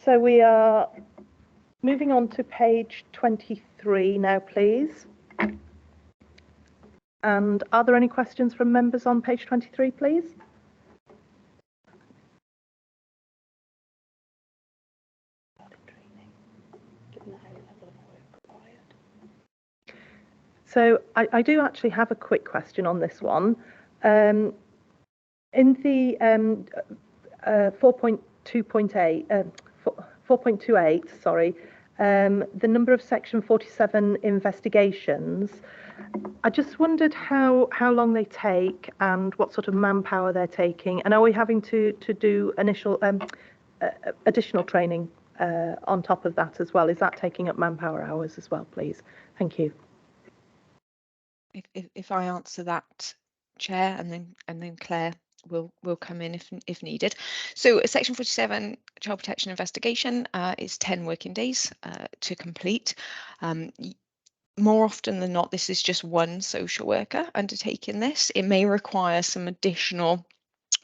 So we are moving on to page 23 now, please. And are there any questions from members on page 23, please? So I do actually have a quick question on this one. In the 4.28, sorry, the number of Section 47 investigations, I just wondered how long they take and what sort of manpower they're taking, and are we having to do additional training on top of that as well? Is that taking up manpower hours as well, please? Thank you. If I answer that, Chair, and then Claire will come in if needed. So a Section 47 child protection investigation is 10 working days to complete. More often than not, this is just one social worker undertaking this. It may require some additional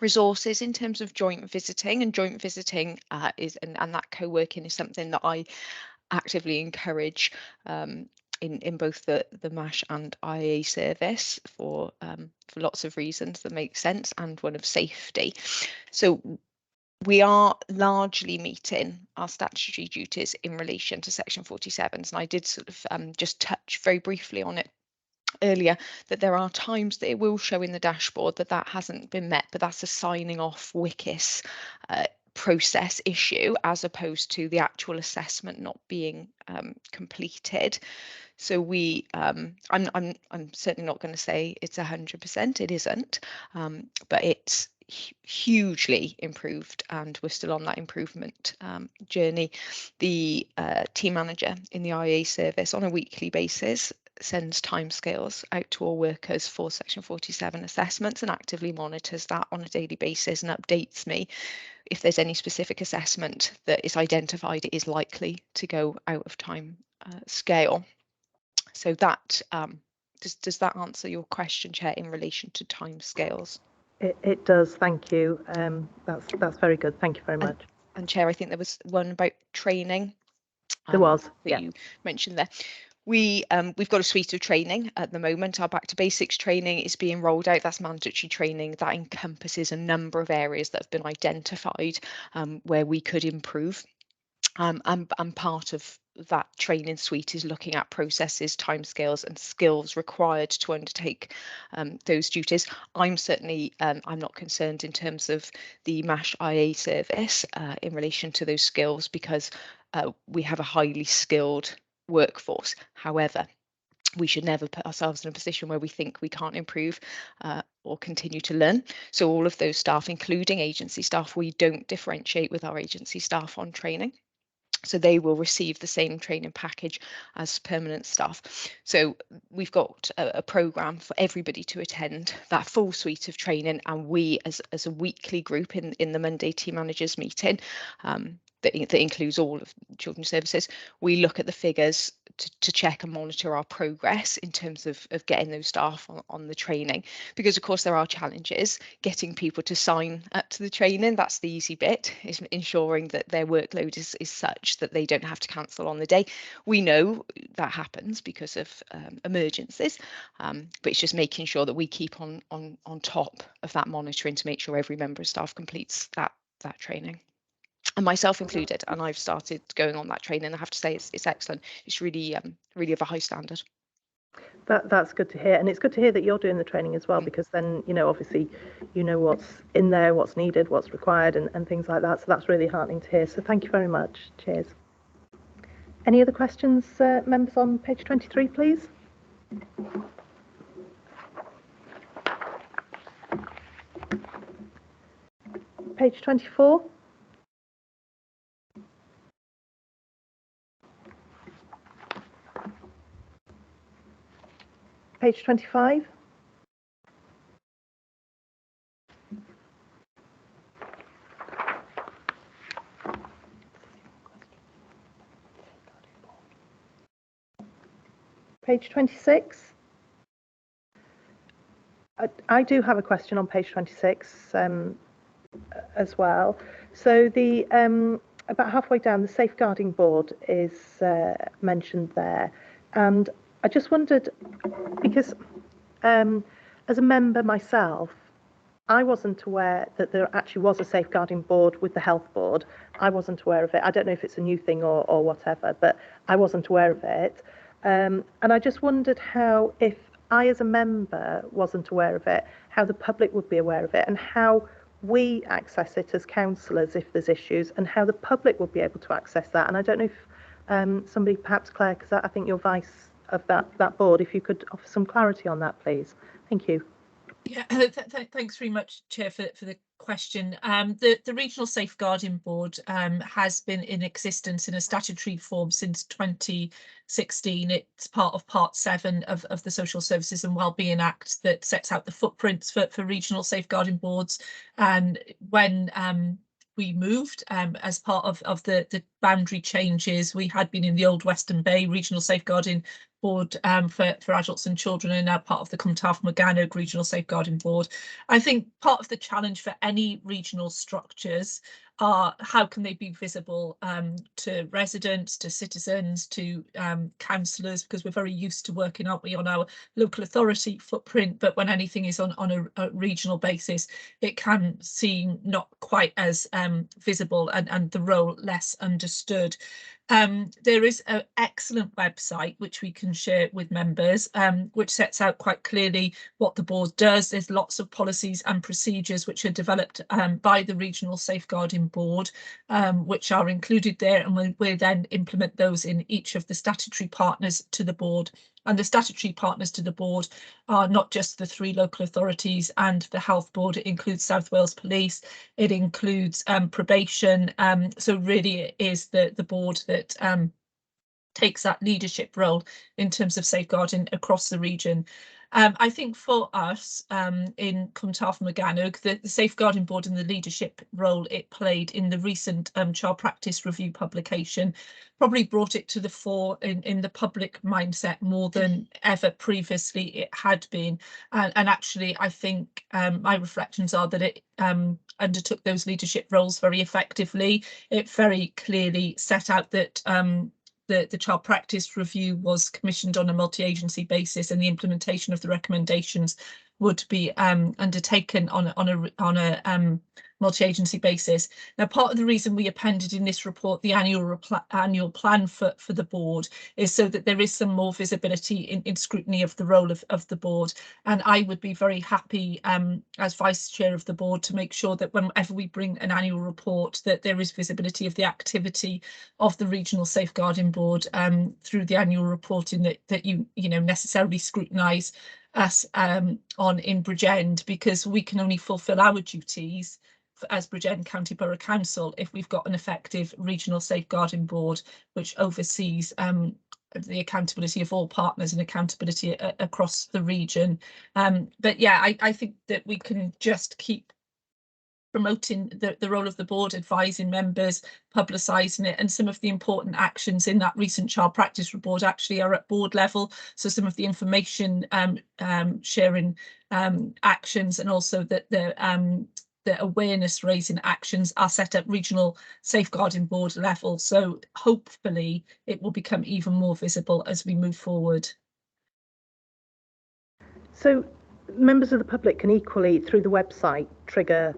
resources in terms of joint visiting, and joint visiting and that co-working is something that I actively encourage in both the MASH and IA service for lots of reasons that make sense, and one of safety. So we are largely meeting our statutory duties in relation to Section 47s, and I did sort of just touch very briefly on it earlier, that there are times that it will show in the dashboard that hasn't been met, but that's a signing off WCIS process issue as opposed to the actual assessment not being completed. So we I'm certainly not going to say it's 100%, it isn't, but it's hugely improved, and we're still on that improvement journey. The team manager in the IA service on a weekly basis sends timescales out to all workers for Section 47 assessments and actively monitors that on a daily basis and updates me if there's any specific assessment that is identified is likely to go out of time scale. So that does that answer your question, Chair, in relation to timescales? It does, thank you. That's very good. Thank you very much. And Chair, I think there was one about training. There was, that you mentioned there. We've got a suite of training at the moment. Our Back to Basics training is being rolled out. That's mandatory training that encompasses a number of areas that have been identified where we could improve. And part of that training suite is looking at processes, timescales, and skills required to undertake those duties. I'm certainly I'm not concerned in terms of the MASH IA service in relation to those skills, because we have a highly skilled workforce. However, we should never put ourselves in a position where we think we can't improve or continue to learn. So all of those staff, including agency staff, we don't differentiate with our agency staff on training. So they will receive the same training package as permanent staff. So we've got a programme for everybody to attend that full suite of training, and we as a weekly group in the Monday team managers meeting that includes all of children's services, we look at the figures to check and monitor our progress in terms of getting those staff on the training, because of course there are challenges getting people to sign up to the training. That's the easy bit, is ensuring that their workload is such that they don't have to cancel on the day. We know that happens because of emergencies, but it's just making sure that we keep on top of that monitoring to make sure every member of staff completes that training, and myself included. And I've started going on that training. I have to say it's excellent. It's really really of a high standard. That's good to hear, and it's good to hear that you're doing the training as well, because then obviously what's in there, what's needed, what's required, and things like that. So that's really heartening to hear. So thank you very much. Cheers. Any other questions, members, on page 23, please? Page 24. Page 25. Page 26. I do have a question on page 26 as well. So the about halfway down, the safeguarding board is mentioned there, and I just wondered, because as a member myself, I wasn't aware that there actually was a safeguarding board with the health board. I wasn't aware of it. I don't know if it's a new thing or whatever, but I wasn't aware of it. And I just wondered how, if I as a member wasn't aware of it, how the public would be aware of it, and how we access it as councillors if there's issues, and how the public would be able to access that. And I don't know if somebody, perhaps Claire, because I think you're vice of that board, if you could offer some clarity on that, please. Thank you. Yeah, thanks very much, Chair, for the question. The Regional Safeguarding Board has been in existence in a statutory form since 2016. It's part of Part 7 of the Social Services and Wellbeing Act that sets out the footprints for regional safeguarding boards. And when we moved as part of the boundary changes, we had been in the old Western Bay Regional Safeguarding Board for adults and children, and now part of the Cwmtawf-Morgannwg Regional Safeguarding Board. I think part of the challenge for any regional structures are how can they be visible to residents, to citizens, to councillors, because we're very used to working, aren't we, on our local authority footprint, but when anything is on a regional basis, it can seem not quite as visible and the role less understood. There is an excellent website which we can share with members, which sets out quite clearly what the board does. There's lots of policies and procedures which are developed by the Regional Safeguarding Board, which are included there, and we then implement those in each of the statutory partners to the board. And the statutory partners to the board are not just the 3 local authorities and the health board. It includes South Wales Police, it includes probation. So really it is the board that takes that leadership role in terms of safeguarding across the region. I think for us in Cwmtawf-Morgannwg, the Safeguarding Board and the leadership role it played in the recent Child Practice Review publication probably brought it to the fore in the public mindset more than ever previously it had been. And actually, I think my reflections are that it undertook those leadership roles very effectively. It very clearly set out that the Child Practice Review was commissioned on a multi-agency basis, and the implementation of the recommendations would be undertaken on a multi-agency basis. Now, part of the reason we appended in this report the annual plan for the board is so that there is some more visibility in scrutiny of the role of the board. And I would be very happy as vice chair of the board to make sure that whenever we bring an annual report, that there is visibility of the activity of the Regional Safeguarding Board through the annual reporting that you know necessarily scrutinise us on in Bridgend, because we can only fulfil our duties as Bridgend County Borough Council if we've got an effective Regional Safeguarding Board which oversees the accountability of all partners and accountability across the region. But yeah, I think that we can just keep promoting the role of the board, advising members, publicising it, and some of the important actions in that recent child practice report actually are at board level. So some of the information sharing actions, and also that the awareness raising actions are set at Regional Safeguarding Board level. So hopefully it will become even more visible as we move forward. So members of the public can equally, through the website, trigger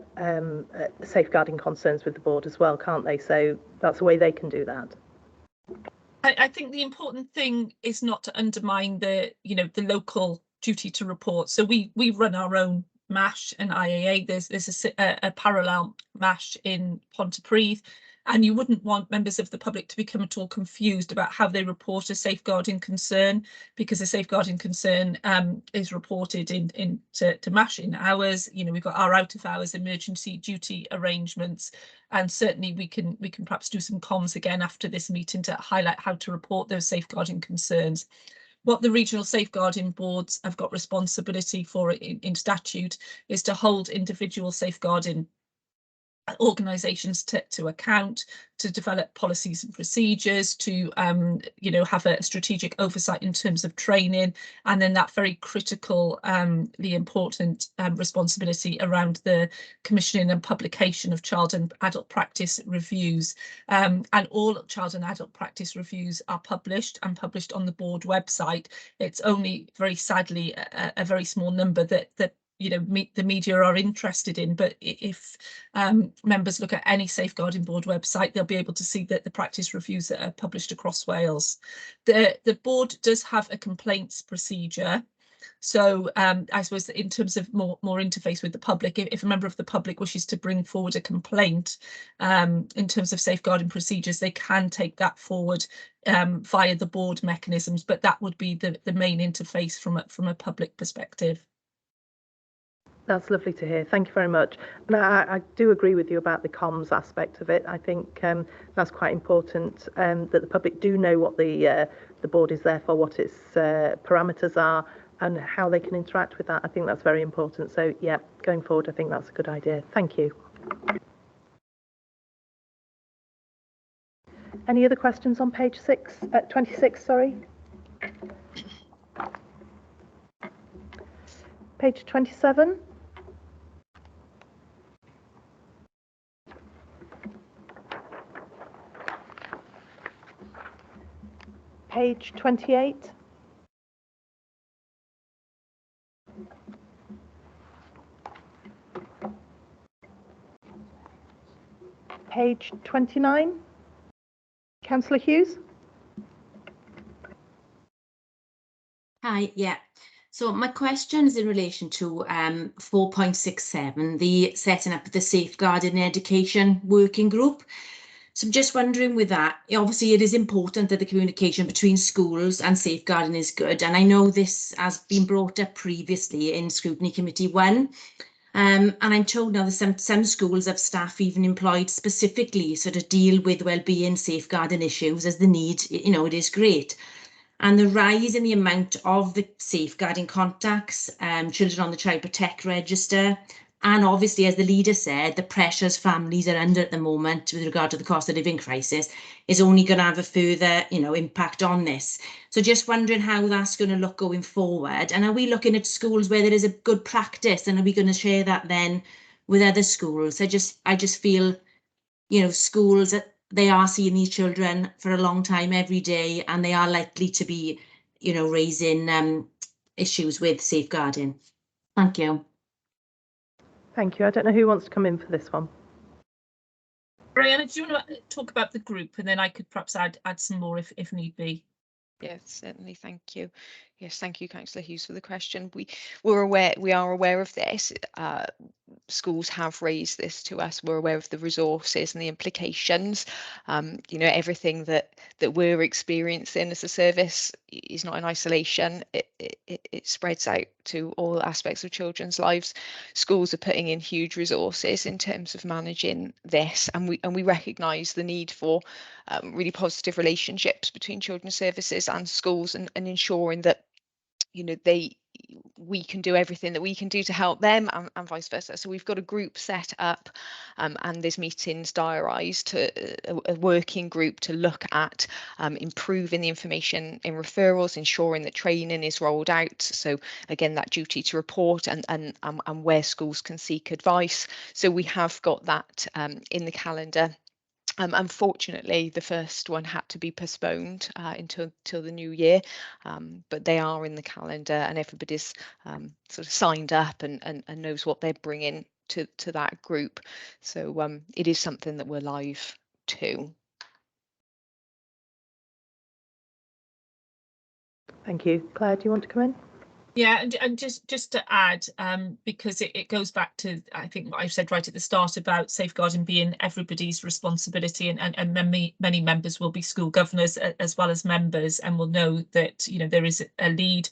safeguarding concerns with the board as well, can't they? So that's a way they can do that. I think the important thing is not to undermine the local duty to report. So we run our own MASH and IAA. There's a parallel MASH in Pontypridd, and you wouldn't want members of the public to become at all confused about how they report a safeguarding concern, because a safeguarding concern is reported to MASH in hours. We've got our out of hours emergency duty arrangements, and certainly we can perhaps do some comms again after this meeting to highlight how to report those safeguarding concerns. What the regional safeguarding boards have got responsibility for in statute is to hold individual safeguarding organisations to account, to develop policies and procedures, to you know, have a strategic oversight in terms of training, and then that very critical, the important responsibility around the commissioning and publication of child and adult practice reviews. And all child and adult practice reviews are published on the board website. It's only very sadly a very small number that you know, the media are interested in, but if members look at any Safeguarding Board website, they'll be able to see that the practice reviews that are published across Wales. The board does have a complaints procedure. So I suppose that in terms of more interface with the public, if a member of the public wishes to bring forward a complaint in terms of safeguarding procedures, they can take that forward via the board mechanisms, but that would be the main interface from a public perspective. That's lovely to hear. Thank you very much. And I do agree with you about the comms aspect of it. I think that's quite important, that the public do know what the board is there for, what its parameters are, and how they can interact with that. I think that's very important. So yeah, going forward, I think that's a good idea. Thank you. Any other questions on page 26, sorry? Page 27. Page 28. Page 29. Councillor Hughes. Hi, yeah. So my question is in relation to 4.67, the setting up the Safeguarding Education Working Group. So I'm just wondering with that, obviously it is important that the communication between schools and safeguarding is good. And I know this has been brought up previously in Scrutiny Committee 1. And I'm told now that some schools have staff even employed specifically sort of deal with wellbeing safeguarding issues as the need, you know, it is great. And the rise in the amount of the safeguarding contacts, children on the Child Protect Register, and obviously, as the leader said, the pressures families are under at the moment with regard to the cost of living crisis is only going to have a further, you know, impact on this. So just wondering how that's going to look going forward. And are we looking at schools where there is a good practice, and are we going to share that then with other schools? I just feel, you know, schools, they are seeing these children for a long time every day, and they are likely to be, you know, raising issues with safeguarding. Thank you. Thank you. I don't know who wants to come in for this one. Brianna, do you want to talk about the group, and then I could perhaps add some more if need be? Yes, certainly. Thank you. Yes, thank you, Councillor Hughes, for the question. We are aware of this. Schools have raised this to us. We're aware of the resources and the implications. You know, everything that we're experiencing as a service is not in isolation. It spreads out to all aspects of children's lives. Schools are putting in huge resources in terms of managing this, and we recognise the need for really positive relationships between children's services and schools, and ensuring that, you know, we can do everything that we can do to help them, and vice versa. So we've got a group set up, and there's meetings diarised, to a working group to look at improving the information in referrals, ensuring that training is rolled out. So again, that duty to report and where schools can seek advice. So we have got that in the calendar. Unfortunately, the first one had to be postponed until the new year, but they are in the calendar, and everybody's sort of signed up and knows what they're bringing to that group. So it is something that we're live to. Thank you. Claire, do you want to come in? Yeah, and just to add, because it goes back to, I think, what I've said right at the start about safeguarding being everybody's responsibility, and many members will be school governors as well as members, and will know that, you know, there is a lead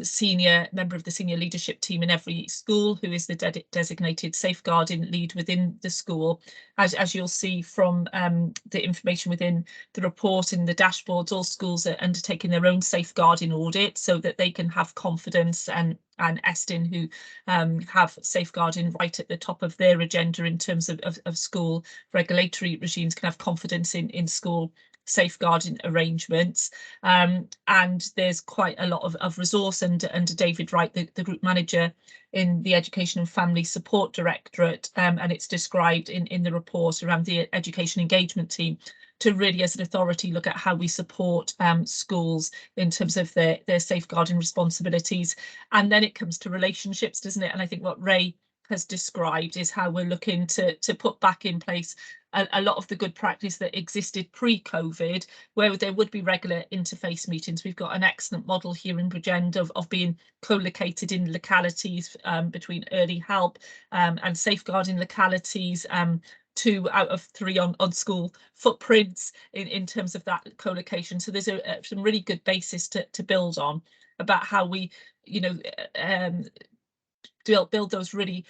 senior member of the senior leadership team in every school, who is the designated safeguarding lead within the school. As you'll see from the information within the report and the dashboards, all schools are undertaking their own safeguarding audit so that they can have confidence, and Estin, who have safeguarding right at the top of their agenda in terms of school regulatory regimes, can have confidence in school safeguarding arrangements. And there's quite a lot of resource under David Wright, the group manager in the Education and Family Support Directorate, and it's described in the report around the education engagement team, to really, as an authority, look at how we support schools in terms of their safeguarding responsibilities. And then it comes to relationships, doesn't it? And I think what Ray has described is how we're looking to put back in place a lot of the good practice that existed pre-COVID, where there would be regular interface meetings. We've got an excellent model here in Bridgend of being co-located in localities between early help and safeguarding localities, 2 out of 3 on school footprints in terms of that co-location. So there's some really good basis to build on about how we, build those really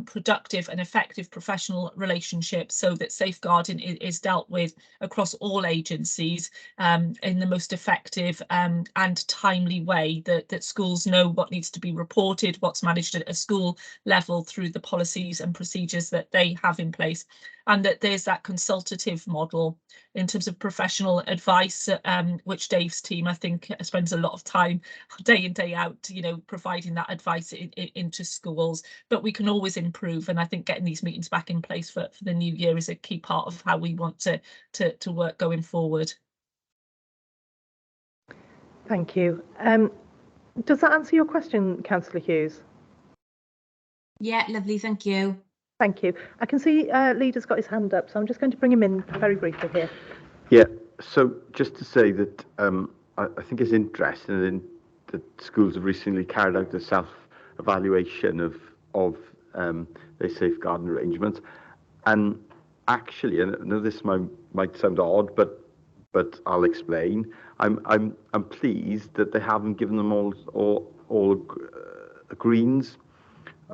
productive and effective professional relationships, so that safeguarding is dealt with across all agencies in the most effective and timely way, that schools know what needs to be reported, what's managed at a school level through the policies and procedures that they have in place, and that there's that consultative model in terms of professional advice, which Dave's team, I think, spends a lot of time day in, day out, providing that advice into schools. But we can always improve, and I think getting these meetings back in place for the new year is a key part of how we want to work going forward. Thank you. Does that answer your question, Councillor Hughes? Yeah, lovely, thank you. Thank you. I can see Leader's got his hand up, so I'm just going to bring him in very briefly here. Yeah, so just to say that I think it's interesting that schools have recently carried out a self-evaluation of their safeguarding arrangements, and actually, and I know this might sound odd, but I'll explain. I'm pleased that they haven't given them all greens.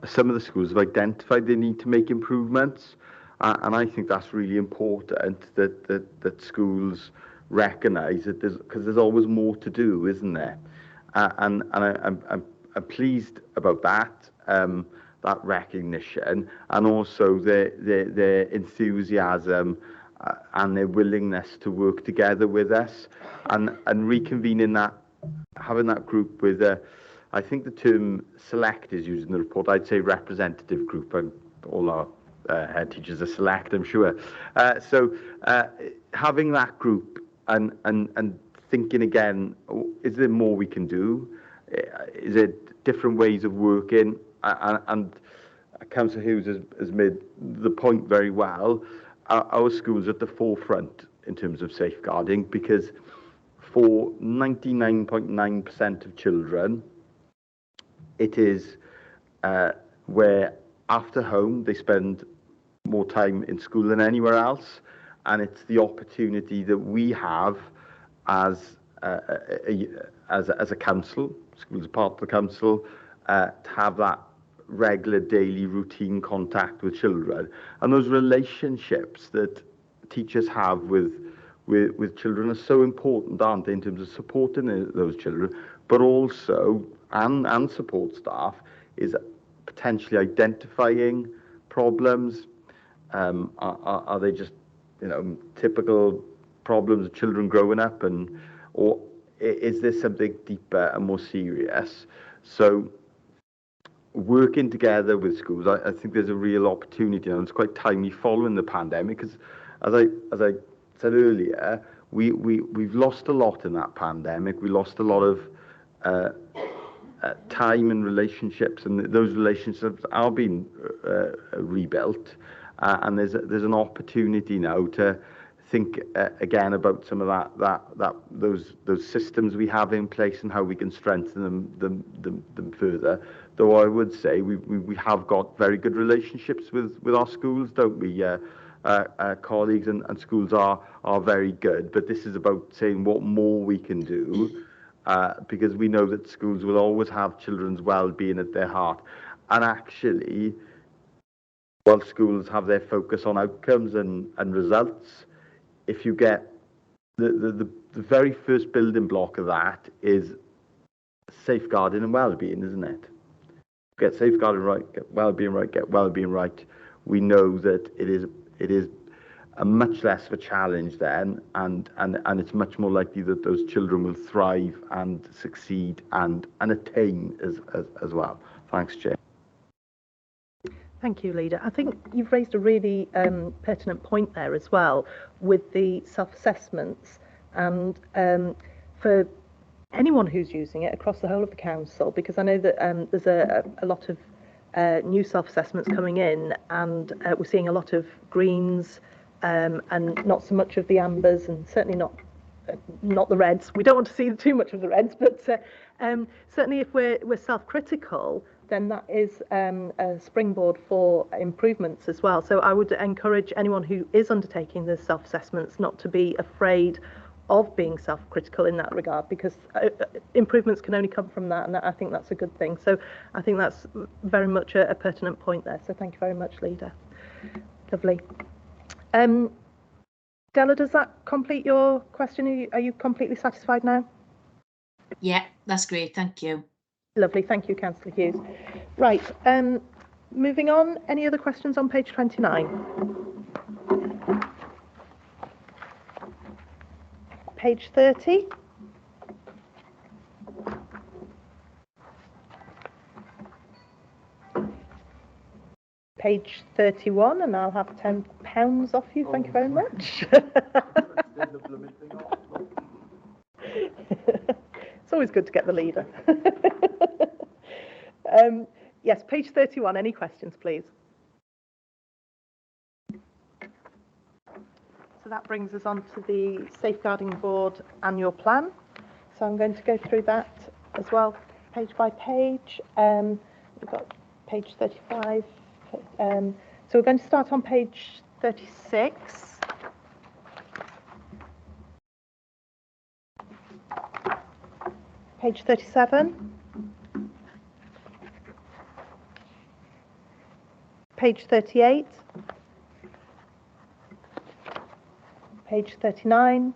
Some of the schools have identified they need to make improvements, and I think that's really important that schools recognise that there's always more to do, isn't there? And I'm pleased about that recognition, and also their enthusiasm and their willingness to work together with us, and reconvening that, having that group with I think the term select is used in the report. I'd say representative group, and all our head teachers are select, I'm sure. So having that group and thinking again, is there more we can do? Is there different ways of working? And Councillor Hughes has made the point very well. Our schools are at the forefront in terms of safeguarding, because for 99.9% of children, it is where after home they spend more time in school than anywhere else, and it's the opportunity that we have as a council, schools are part of the council, to have that regular daily routine contact with children, and those relationships that teachers have with children are so important, aren't they, in terms of supporting those children, but also and support staff is potentially identifying problems. Are they just typical problems of children growing up, or is there something deeper and more serious? So working together with schools, I think there's a real opportunity, and it's quite timely following the pandemic, because as I said earlier, we've lost a lot in that pandemic. We lost a lot of time and relationships, and those relationships are being rebuilt, and there's an opportunity now to think again about some of those systems we have in place and how we can strengthen them further. Though I would say we have got very good relationships with our schools, don't we? Colleagues and schools are very good, but this is about saying what more we can do, because we know that schools will always have children's well-being at their heart. And actually, while schools have their focus on outcomes and results, if you get the very first building block of that is safeguarding and well-being, isn't it? Get safeguarding right, get well-being right, get well-being right. We know that it is a much less of a challenge then, and it's much more likely that those children will thrive and succeed and attain as well. Thanks, Jay. Thank you, Leader. I think you've raised a really pertinent point there as well with the self-assessments, and for anyone who's using it across the whole of the council, because I know that there's a lot of new self-assessments coming in, and we're seeing a lot of greens and not so much of the ambers, and certainly not the reds. We don't want to see too much of the reds, but certainly if we're self-critical, then that is a springboard for improvements as well. So I would encourage anyone who is undertaking the self-assessments not to be afraid of being self-critical in that regard, because improvements can only come from that, and I think that's a good thing. So I think that's very much a pertinent point there. So thank you very much, Leader. Lovely. Della, does that complete your question? Are you completely satisfied now? Yeah, that's great. Thank you. Lovely. Thank you, Councillor Hughes. Right. Moving on. Any other questions on page 29? Page 30. Page 31, and I'll have £10 off you. Thank you very much. It's always good to get the leader. Yes, page 31. Any questions, please? So that brings us on to the Safeguarding Board annual plan. So I'm going to go through that as well, page by page. We've got page 35. So we're going to start on page 36. Page 37. Page 38. Page 39.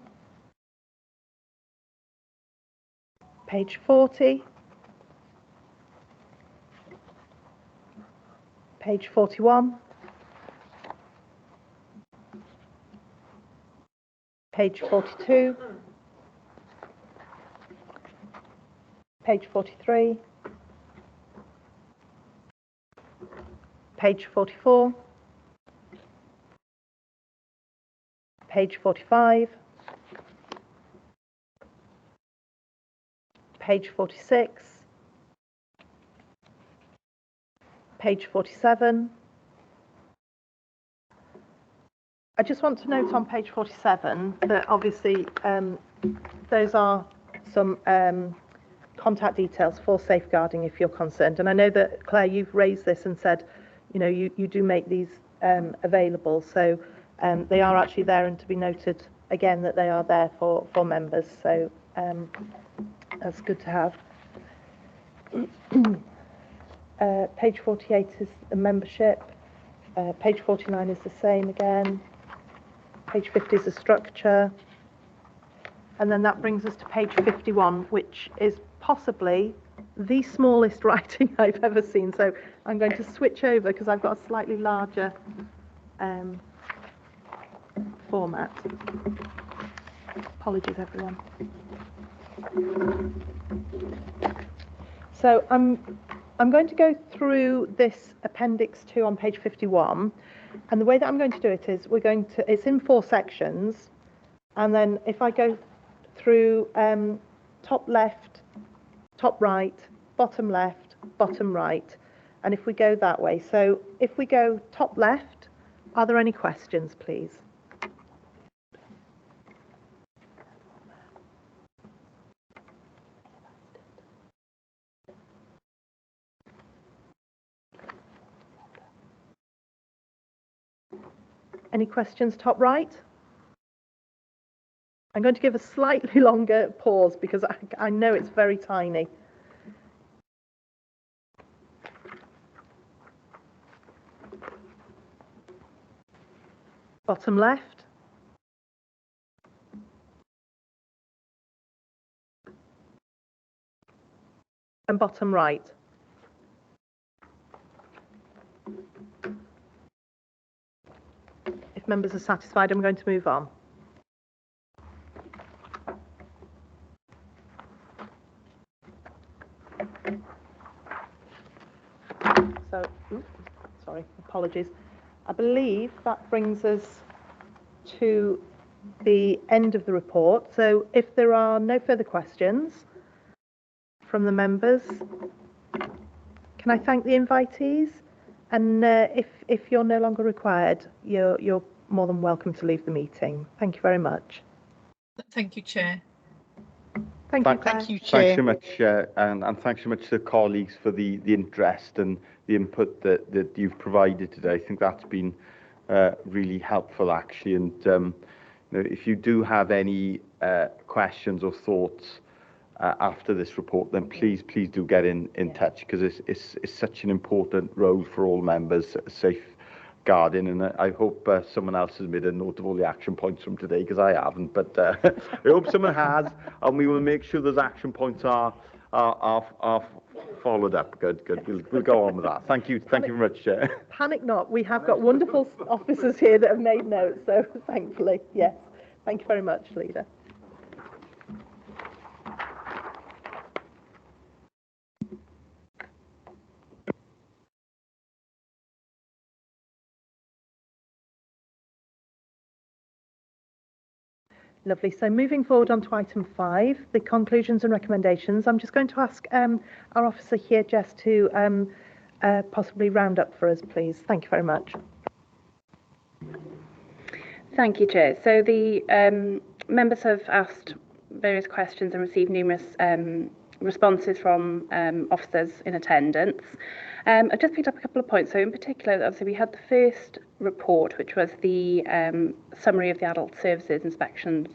Page 40. Page 41. Page 42. Page 43. Page 44. Page 45. Page 46. Page 47. I just want to note on page 47 that obviously those are some contact details for safeguarding if you're concerned. And I know that, Claire, you've raised this and said, you know, you do make these available. So they are actually there, and to be noted again that they are there for members. So that's good to have. Page 48 is the membership. Page 49 is the same again. Page 50 is the structure. And then that brings us to page 51, which is possibly the smallest writing I've ever seen. So I'm going to switch over because I've got a slightly larger format. Apologies, everyone. So I'm going to go through this appendix 2 on page 51, and the way that I'm going to do it is it's in 4 sections, and then if I go through top left, top right, bottom left, bottom right, and if we go that way. So if we go top left, are there any questions, please? Any questions top right? I'm going to give a slightly longer pause because I know it's very tiny. Bottom left. And bottom right. If members are satisfied, I'm going to move on. So, sorry, apologies. I believe that brings us to the end of the report. So if there are no further questions from the members, can I thank the invitees? And if you're no longer required, you're more than welcome to leave the meeting. Thank you very much. Thank you, Chair. Thank you, Claire. Thank you, Chair. Thanks so much, and thanks so much to colleagues for the interest and the input that you've provided today. I think that's been really helpful, actually. And you know, if you do have any questions or thoughts after this report, then please do get in touch, because it's such an important role for all members, safeguarding. And I hope someone else has made a note of all the action points from today, because I haven't. But I hope someone has, and we will make sure those action points are followed up. Good. We'll go on with that. Thank you very much, Chair. Panic not. We have got wonderful officers here that have made notes. So thankfully, yes. Thank you very much, Leader. Lovely. So moving forward on to item 5, the conclusions and recommendations. I'm just going to ask our officer here, Jess, to possibly round up for us, please. Thank you very much. Thank you, Chair. So the members have asked various questions and received numerous responses from officers in attendance. I've just picked up a couple of points. So in particular, obviously, we had the first report, which was the summary of the adult services inspections.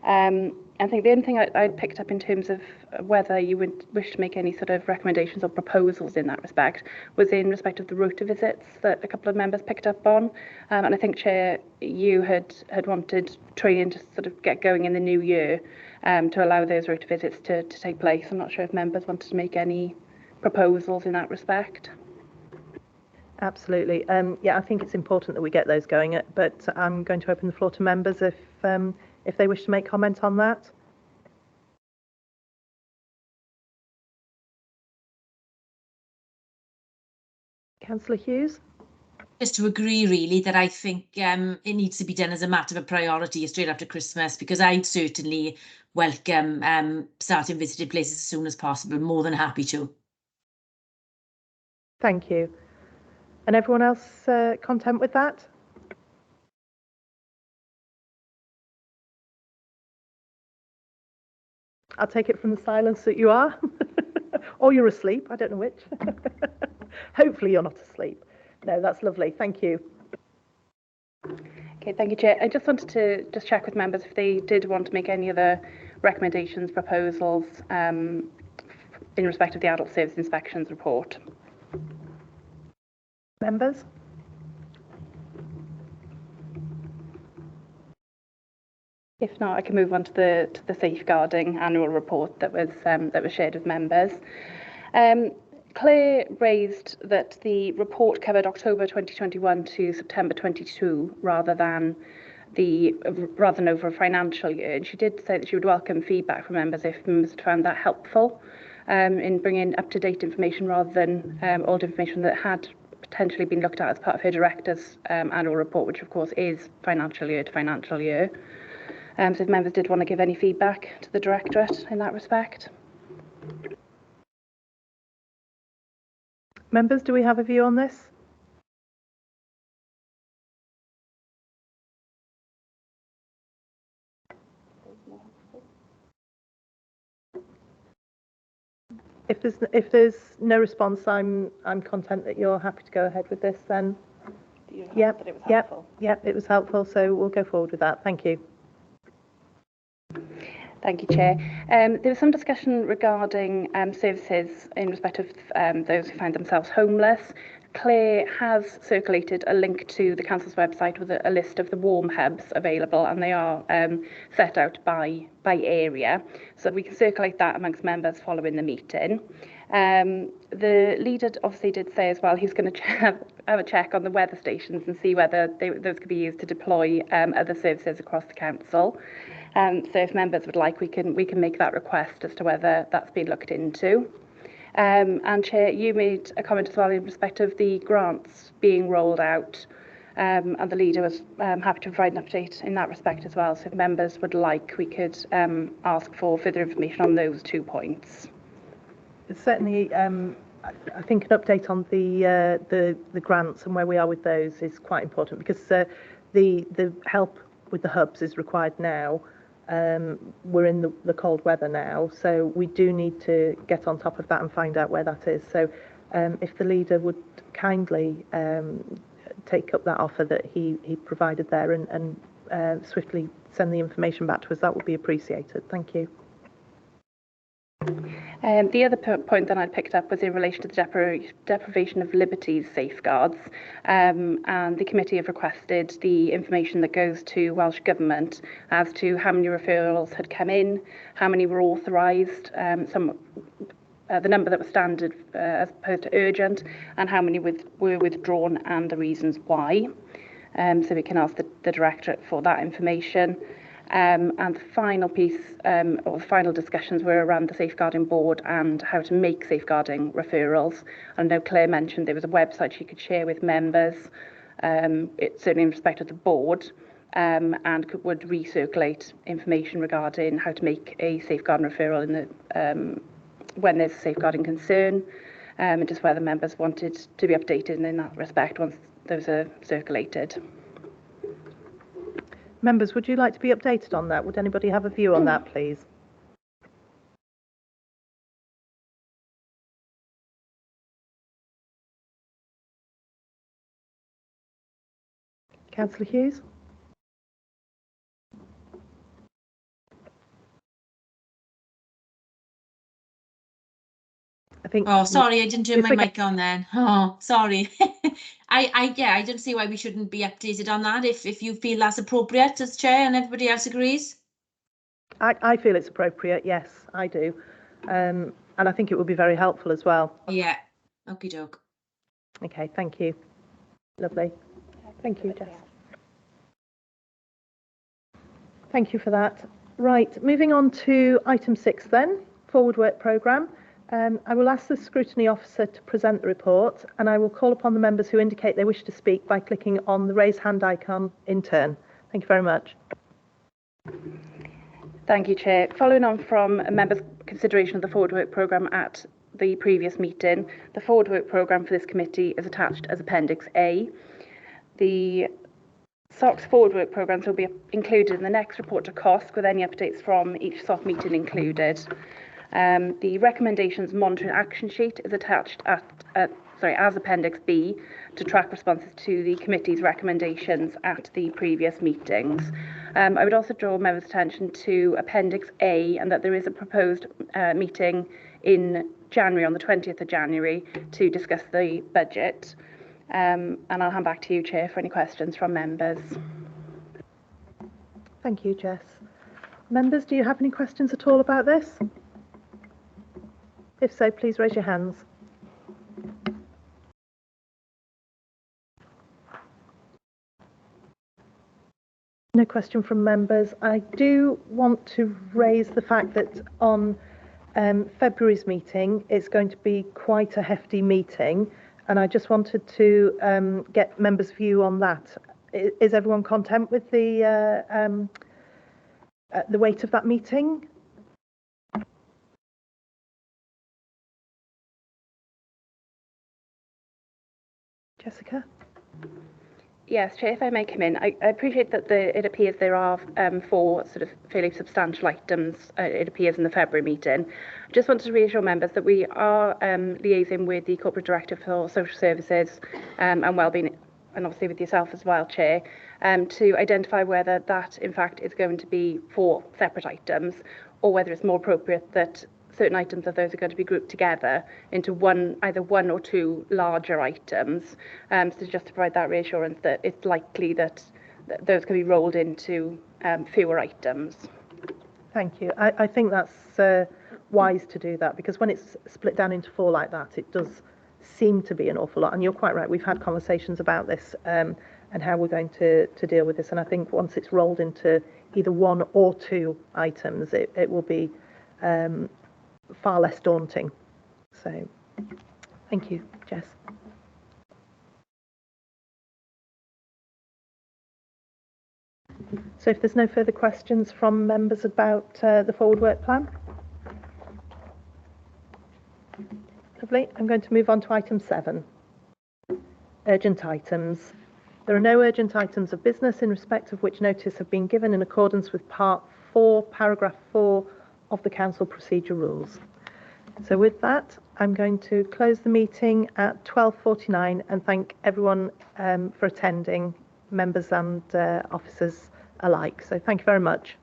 I think the only thing I picked up in terms of whether you would wish to make any sort of recommendations or proposals in that respect was in respect of the rota visits that a couple of members picked up on. And I think, Chair, you had wanted training to sort of get going in the new year to allow those rota visits to take place. I'm not sure if members wanted to make any proposals in that respect. Absolutely. Yeah, I think it's important that we get those going, but I'm going to open the floor to members if they wish to make comment on that. Councillor Hughes? Just to agree, really, that I think it needs to be done as a matter of priority straight after Christmas, because I'd certainly welcome starting visited places as soon as possible. More than happy to. Thank you. And everyone else content with that? I'll take it from the silence that you are, or you're asleep, I don't know which. Hopefully you're not asleep. No, that's lovely, thank you. Okay, thank you, Chair. I just wanted to just check with members if they did want to make any other recommendations, proposals in respect of the Adult Service Inspections report. Members? If not, I can move on to the safeguarding annual report that was shared with members. Claire raised that the report covered October 2021 to September 22 rather than over a financial year, and she did say that she would welcome feedback from members if members had found that helpful in bringing up-to-date information rather than old information that had potentially been looked at as part of her director's annual report, which of course is financial year to financial year. So if members did want to give any feedback to the Directorate in that respect. Members, do we have a view on this? If there's no response, I'm content that you're happy to go ahead with this then. Yep, that it was helpful. Yep, it was helpful, so we'll go forward with that. Thank you. Thank you, Chair. There was some discussion regarding services in respect of those who find themselves homeless. Claire has circulated a link to the Council's website with a list of the warm hubs available, and they are set out by area, so we can circulate that amongst members following the meeting. The leader obviously did say as well he's going to have a check on the weather stations and see whether those could be used to deploy other services across the council. So if members would like, we can make that request as to whether that's been looked into. And Chair, you made a comment as well in respect of the grants being rolled out, and the leader was happy to provide an update in that respect as well. So if members would like, we could ask for further information on those 2 points. Certainly, I think an update on the grants and where we are with those is quite important, because the help with the hubs is required now. We're in the cold weather now, so we do need to get on top of that and find out where that is. So if the leader would kindly take up that offer that he provided there and swiftly send the information back to us, that would be appreciated. Thank you. The other point that I'd picked up was in relation to the deprivation of liberties safeguards, and the committee have requested the information that goes to Welsh Government as to how many referrals had come in, how many were authorised, the number that was standard as opposed to urgent, and how many were withdrawn and the reasons why. So we can ask the Directorate for that information. And the final piece, or the final discussions were around the Safeguarding Board and how to make safeguarding referrals. I know Claire mentioned there was a website she could share with members, certainly in respect of the board, and would recirculate information regarding how to make a safeguarding referral in the when there's a safeguarding concern, and just whether members wanted to be updated in that respect once those are circulated. Members, would you like to be updated on that? Would anybody have a view on that, please? Councillor Hughes? I think. Oh, sorry, I didn't turn my mic on then. Oh, sorry. I don't see why we shouldn't be updated on that if you feel that's appropriate as chair and everybody else agrees. I feel it's appropriate, yes, I do. And I think it would be very helpful as well. Yeah, okie doke. Okay, thank you. Lovely. Thank you, Jess. Thank you for that. Right, moving on to item 6 then, forward work programme. I will ask the Scrutiny Officer to present the report, and I will call upon the members who indicate they wish to speak by clicking on the raise hand icon in turn. Thank you very much. Thank you, Chair. Following on from a member's consideration of the forward work programme at the previous meeting, the forward work programme for this committee is attached as Appendix A. The SOC's forward work programmes will be included in the next report to COSC with any updates from each SOC meeting included. The recommendations monitoring action sheet is attached as Appendix B to track responses to the committee's recommendations at the previous meetings. I would also draw members' attention to Appendix A and that there is a proposed meeting in January, on the 20th of January, to discuss the budget. And I'll hand back to you, Chair, for any questions from members. Thank you, Jess. Members, do you have any questions at all about this? If so, please raise your hands. No question from members. I do want to raise the fact that on February's meeting, it's going to be quite a hefty meeting, and I just wanted to get members' view on that. Is everyone content with the weight of that meeting? Jessica? Yes, Chair, if I may come in, I appreciate that it appears there are 4 sort of fairly substantial items, it appears in the February meeting. I just wanted to reassure members that we are liaising with the Corporate Director for Social Services and Wellbeing, and obviously with yourself as well, Chair, to identify whether that in fact is going to be 4 separate items, or whether it's more appropriate that certain items of those are going to be grouped together into either one or two larger items. So just to provide that reassurance that it's likely that those can be rolled into fewer items. Thank you. I think that's wise to do that, because when it's split down into four like that, it does seem to be an awful lot. And you're quite right. We've had conversations about this and how we're going to deal with this. And I think once it's rolled into either one or two items, it will be far less daunting. So thank you, Jess. So if there's no further questions from members about the forward work plan. Lovely. I'm going to move on to item 7, urgent items. There are no urgent items of business in respect of which notice have been given in accordance with Part 4, Paragraph 4 of the Council Procedure Rules. So with that, I'm going to close the meeting at 12:49 and thank everyone for attending, members and officers alike. So thank you very much.